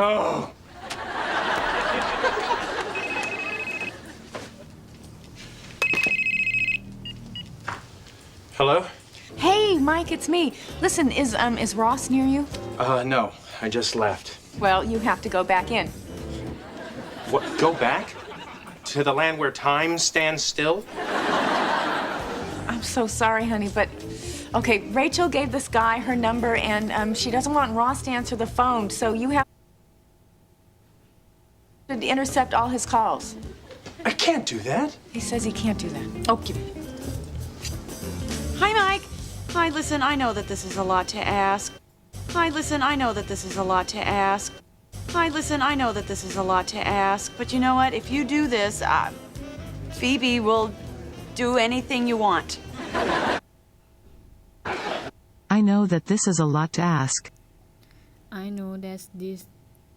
Oh. Hello? Hey, Mike, it's me. Listen, is Ross near you? No. I just left. Well, you have to go back in. What? Go back? To the land where time stands still? I'm so sorry, honey, but okay, Rachel gave this guy her number, and she doesn't want Ross to answer the phone, so you have to intercept all his calls. I can't do that. He says he can't do that. Oh, give it. Hi, Mike. Hi, listen, I know that this is a lot to ask. Hi, listen, I know that this is a lot to ask. Hi, listen, I know that this is a lot to ask, but you know what? If you do this, Phoebe will do anything you want. I know that this is a lot to ask. I know that this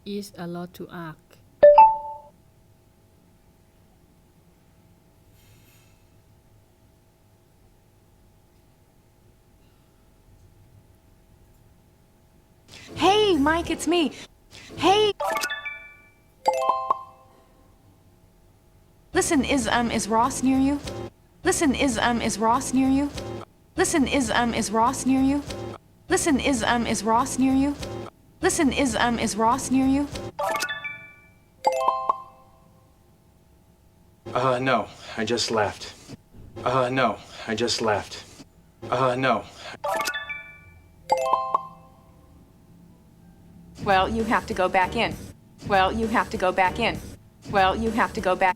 is a lot to ask. Hey, Mike, it's me. Hey. Listen, is Ross near you? Listen, is Ross near you? Listen, is Ross near you? Listen, is Ross near you? Listen, is Ross near you? No. I just left. No. I just left. No. Well, you have to go back in. Well, you have to go back in. Well, you have to go back.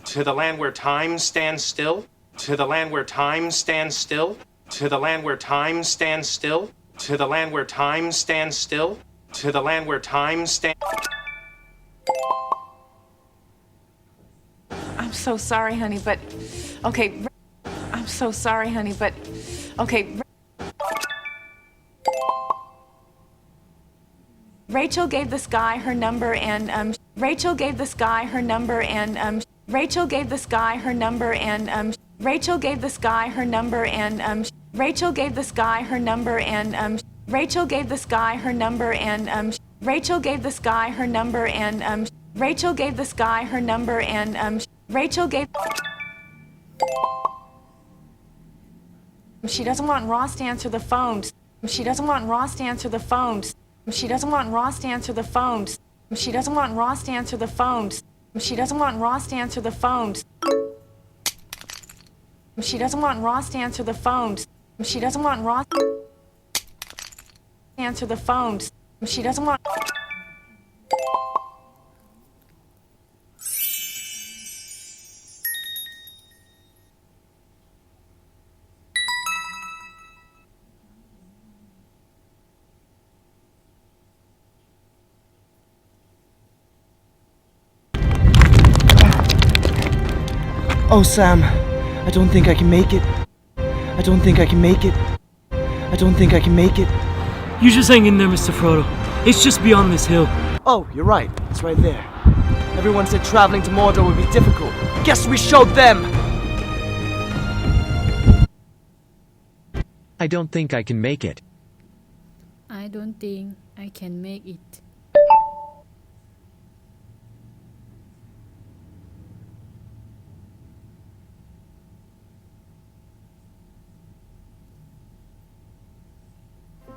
To the land where time stands still? To the land where time stands still? To the land where time stands still? To the land where time stands still? To the land where time stands... I'm so sorry, honey, but okay. I'm so sorry, honey, but okay. Rachel gave this guy her number, and Rachel gave this guy her number, and Rachel gave this guy her number, and Rachel gave this guy her number, and Rachel gave this guy her number, and Rachel gave this guy her number, and Rachel gave this guy her number, and Rachel gave this guy her number, and Rachel gave. She doesn't want Ross to answer the phones. She doesn't want Ross to answer the phones. She doesn't want Ross to answer the phones. She doesn't want Ross to answer the phones. She doesn't want Ross to answer the phones. She doesn't want Ross to answer the phones. She doesn't want Ross to answer the phones. She doesn't want. Oh, Sam, I don't think I can make it. I don't think I can make it. I don't think I can make it. You just hang in there, Mr. Frodo. It's just beyond this hill. Oh, you're right. It's right there. Everyone said traveling to Mordor would be difficult. Guess we showed them! I don't think I can make it. I don't think I can make it.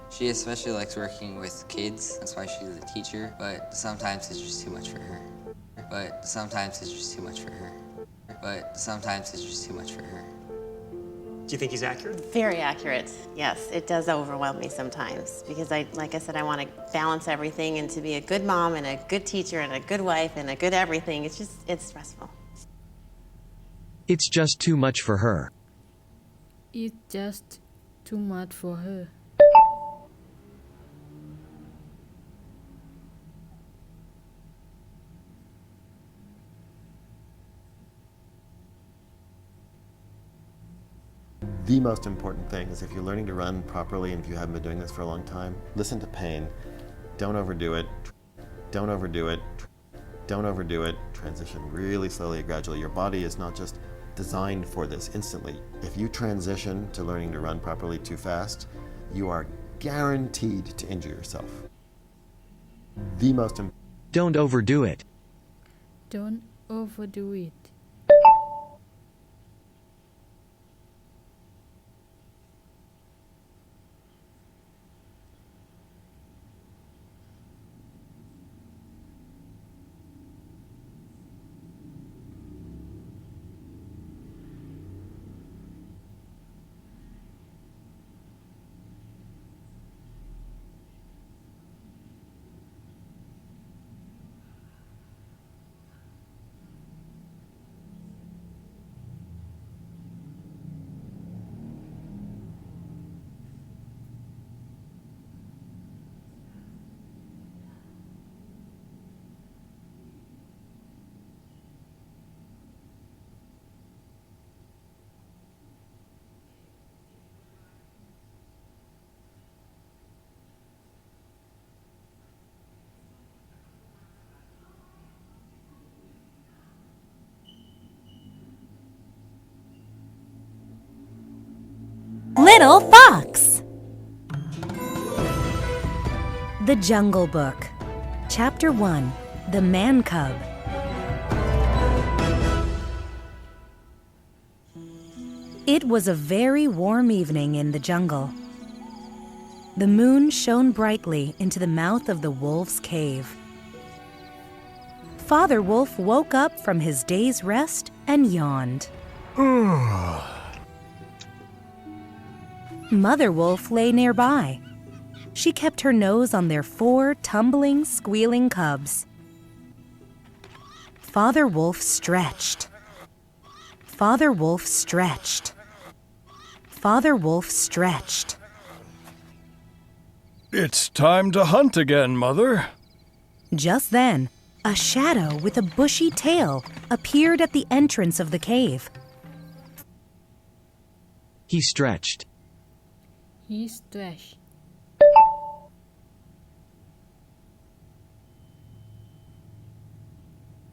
She especially likes working with kids, that's why she's a teacher, but sometimes it's just too much for her. But sometimes it's just too much for her. But sometimes it's just too much for her. Do you think he's accurate? Very accurate, yes. It does overwhelm me sometimes because like I said, I want to balance everything and to be a good mom and a good teacher and a good wife and a good everything. It's stressful. It's just too much for her. It's just too much for her. The most important thing is if you're learning to run properly and if you haven't been doing this for a long time, listen to pain Don't overdo it. Don't overdo it. Don't overdo it. Transition really slowly and gradually. Your body is not just designed for this instantly. If you transition to learning to run properly too fast, you are guaranteed to injure yourself. The most important. Don't overdo it. Don't overdo it. Little Fox. The Jungle Book. Chapter 1. The Man Cub. It was a very warm evening in the jungle. The moon shone brightly into the mouth of the wolf's cave. Father Wolf woke up from his day's rest and yawned. Mother Wolf lay nearby. She kept her nose on their 4 tumbling, squealing cubs. Father Wolf stretched. Father Wolf stretched. Father Wolf stretched. It's time to hunt again, Mother. Just then, a shadow with a bushy tail appeared at the entrance of the cave. He stretched. He stretched.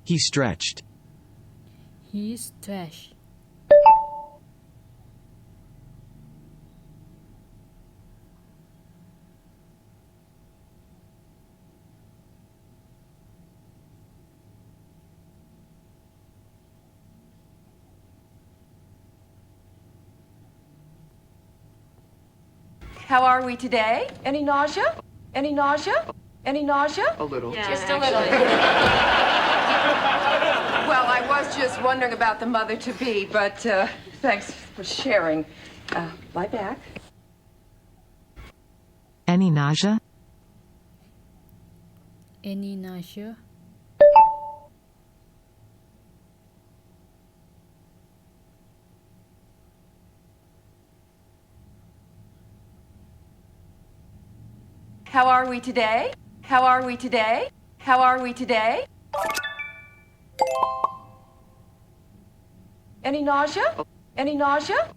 He stretched. He stretched. How are we today? Any nausea? Any nausea? Any nausea? A little. Yeah, just a little. Well, I was just wondering about the mother-to-be, but thanks for sharing. Lie back. Any nausea? Any nausea? How are we today? How are we today? How are we today? Any nausea? Any nausea?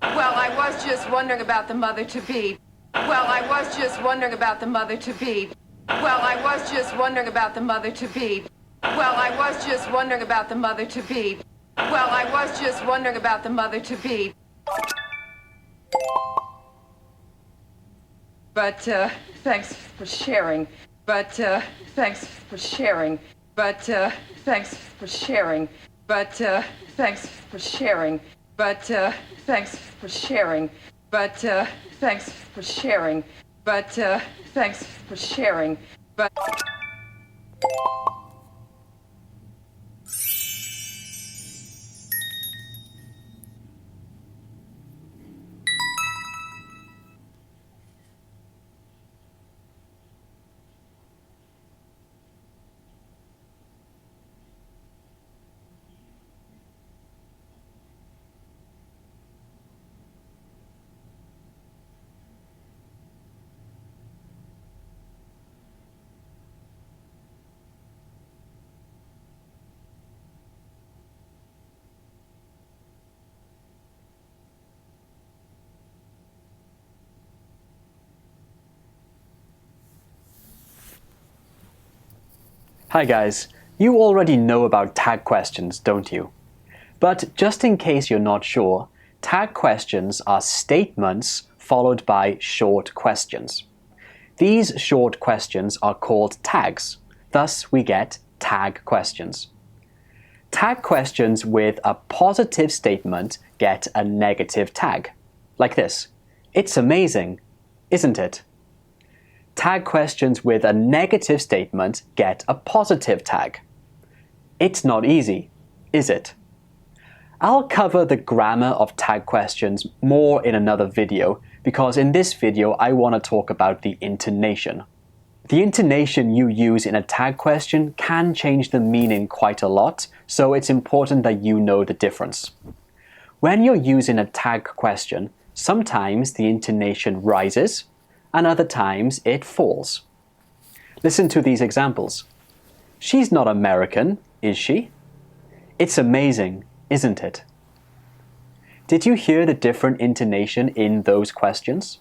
Well, I was just wondering about the mother-to-be. Well, I was just wondering about the mother-to-be. Well, I was just wondering about the mother-to-be. Well, I was just wondering about the mother-to-be. Well, I was just wondering about the mother-to-be. But thanks for sharing. But thanks for sharing. But thanks for sharing. But thanks for sharing. But thanks for sharing. But thanks for sharing. But thanks for sharing. But Hi guys, you already know about tag questions, don't you? But just in case you're not sure, tag questions are statements followed by short questions. These short questions are called tags, thus we get tag questions. Tag questions with a positive statement get a negative tag, like this. It's amazing, isn't it? Tag questions with a negative statement get a positive tag. It's not easy, is it? I'll cover the grammar of tag questions more in another video because in this video I want to talk about the intonation. The intonation you use in a tag question can change the meaning quite a lot, so it's important that you know the difference. When you're using a tag question, sometimes the intonation rises, and other times it falls. Listen to these examples. She's not American, is she? It's amazing, isn't it? Did you hear the different intonation in those questions?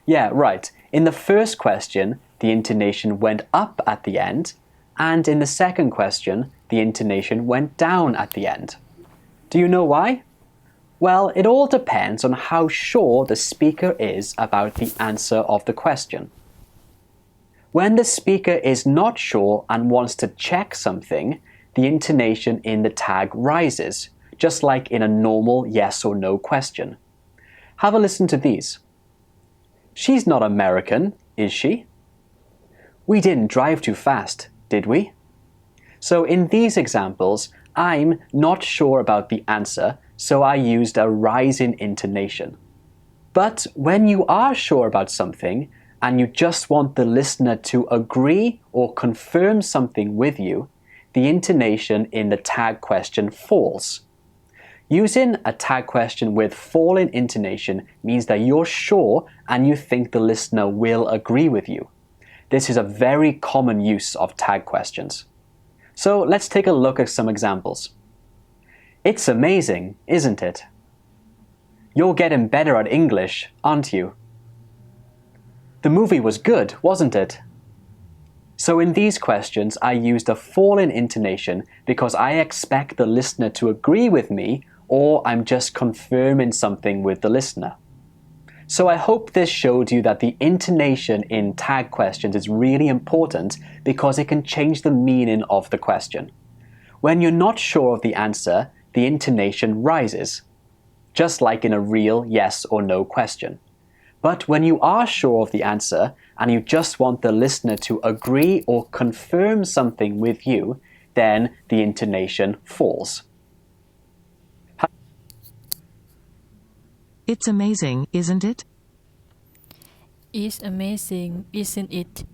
Yeah, right. In the first question, the intonation went up at the end, and in the second question, the intonation went down at the end. Do you know why? Well, it all depends on how sure the speaker is about the answer of the question. When the speaker is not sure and wants to check something, the intonation in the tag rises, just like in a normal yes or no question. Have a listen to these. She's not American, is she? We didn't drive too fast, did we? So in these examples, I'm not sure about the answer, so I used a rising intonation. But when you are sure about something and you just want the listener to agree or confirm something with you, the intonation in the tag question falls. Using a tag question with falling intonation means that you're sure and you think the listener will agree with you. This is a very common use of tag questions. So let's take a look at some examples. It's amazing, isn't it? You're getting better at English, aren't you? The movie was good, wasn't it? So in these questions, I used a falling intonation because I expect the listener to agree with me or I'm just confirming something with the listener. So I hope this showed you that the intonation in tag questions is really important because it can change the meaning of the question. When you're not sure of the answer, the intonation rises, just like in a real yes or no question. But when you are sure of the answer and you just want the listener to agree or confirm something with you, then the intonation falls. It's amazing, isn't it? It's amazing, isn't it?